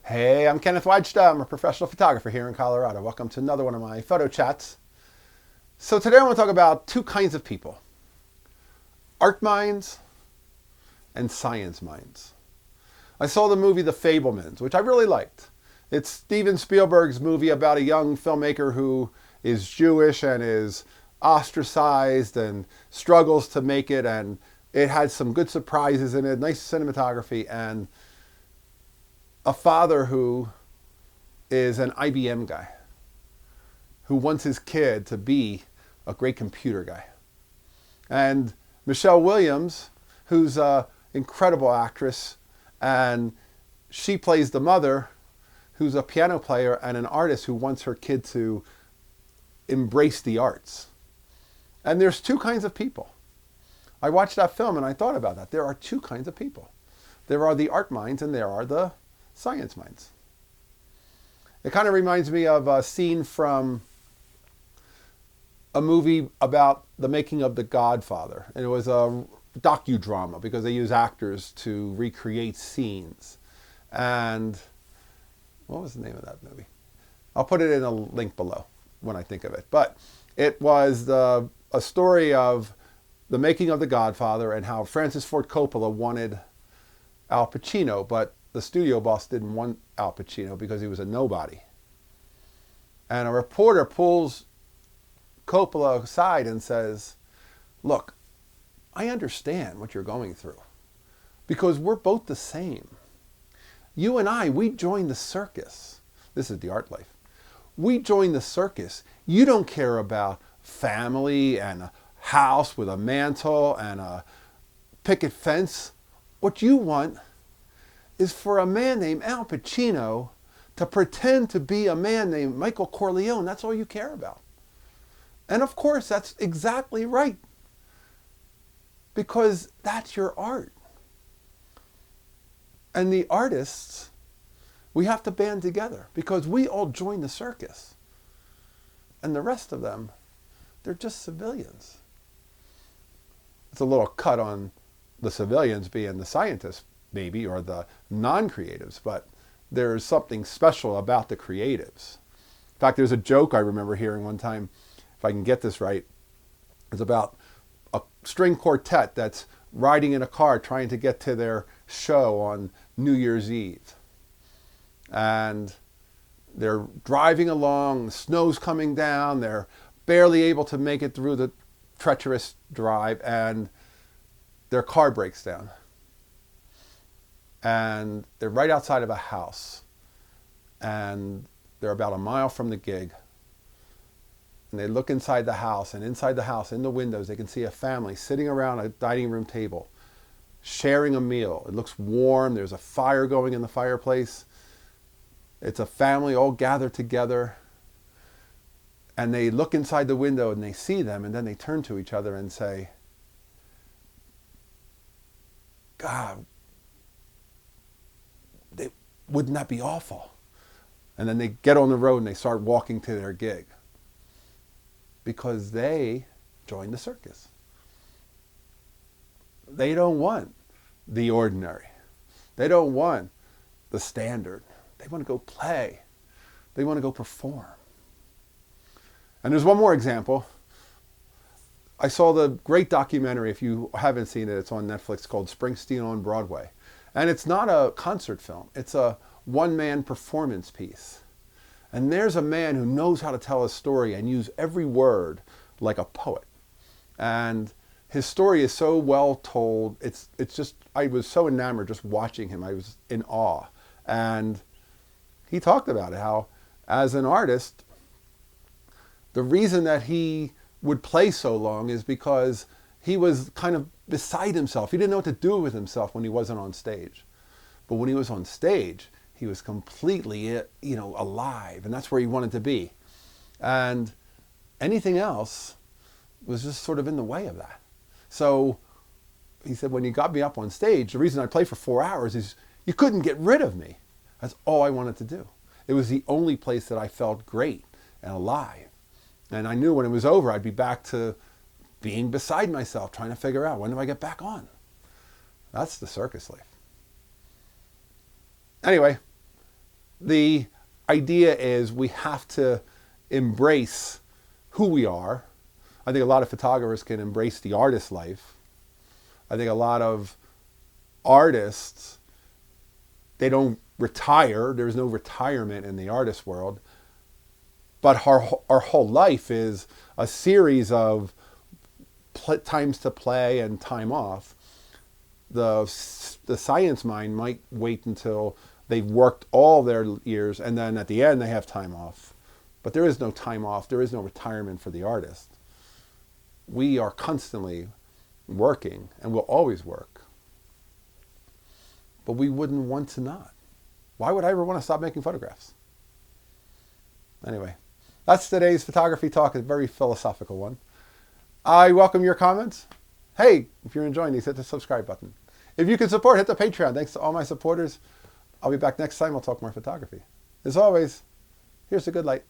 Hey, I'm Kenneth Wajda. I'm a professional photographer here in Colorado. Welcome to another one of my photo chats. So today I want to talk about two kinds of people: art minds and science minds. I saw the movie The Fabelmans, which I really liked. It's Steven Spielberg's movie about a young filmmaker who is Jewish and is ostracized and struggles to make it, and it had some good surprises in it, nice cinematography, and a father who is an IBM guy who wants his kid to be a great computer guy. And Michelle Williams, who's an incredible actress, and she plays the mother, who's a piano player and an artist who wants her kid to embrace the arts. And there's two kinds of people. I watched that film and I thought about that. There are two kinds of people. There are the art minds and there are the science minds. It kind of reminds me of a scene from a movie about the making of The Godfather. And it was a docudrama because they use actors to recreate scenes. And what was the name of that movie? I'll put it in a link below when I think of it. But it was a story of the making of The Godfather and how Francis Ford Coppola wanted Al Pacino, but the studio boss didn't want Al Pacino because he was a nobody. And a reporter pulls Coppola aside and says, "Look, I understand what you're going through because we're both the same. You and I, we joined the circus." This is the art life. "We joined the circus. You don't care about family and a house with a mantle and a picket fence. What you want is for a man named Al Pacino to pretend to be a man named Michael Corleone. That's all you care about." And of course, that's exactly right. Because that's your art. And the artists, we have to band together because we all join the circus. And the rest of them, they're just civilians. It's a little cut on the civilians being the scientists, maybe, or the non-creatives, but there's something special about the creatives. In fact, there's a joke I remember hearing one time, if I can get this right. It's about a string quartet that's riding in a car trying to get to their show on New Year's Eve. And they're driving along, the snow's coming down, they're barely able to make it through the treacherous drive, and their car breaks down. And they're right outside of a house. And they're about a mile from the gig. And they look inside the house, and inside the house, in the windows, they can see a family sitting around a dining room table, sharing a meal. It looks warm. There's a fire going in the fireplace. It's a family all gathered together. And they look inside the window and they see them, and then they turn to each other and say, "God, wouldn't that be awful?" And then they get on the road and they start walking to their gig because they joined the circus. They don't want the ordinary. They don't want the standard. They want to go play. They want to go perform. And there's one more example. I saw the great documentary, if you haven't seen it, it's on Netflix, called Springsteen on Broadway. And it's not a concert film. It's a one-man performance piece. And there's a man who knows how to tell a story and use every word like a poet. And his story is so well told. It's just, I was so enamored just watching him. I was in awe. And he talked about it, how as an artist, the reason that he would play so long is because he was kind of beside himself. He didn't know what to do with himself when he wasn't on stage. But when he was on stage, he was completely, alive. And that's where he wanted to be. And anything else was just sort of in the way of that. So he said, when you got me up on stage, the reason I played for 4 hours is you couldn't get rid of me. That's all I wanted to do. It was the only place that I felt great and alive. And I knew when it was over, I'd be back to being beside myself, trying to figure out, when do I get back on? That's the circus life. Anyway, The idea is we have to embrace who we are. I think a lot of photographers can embrace the artist life. I think a lot of artists, they don't retire. There's no retirement in the artist world. But our whole life is a series of times to play and time off. The science mind might wait until they've worked all their years and then at the end they have time off. But there is no time off. There is no retirement for the artist. We are constantly working and will always work. But we wouldn't want to not. Why would I ever want to stop making photographs? Anyway, that's today's photography talk, a very philosophical one. I welcome your comments. Hey, if you're enjoying these, hit the subscribe button. If you can support, hit the Patreon. Thanks to all my supporters. I'll be back next time. I'll talk more photography. As always, here's the good light.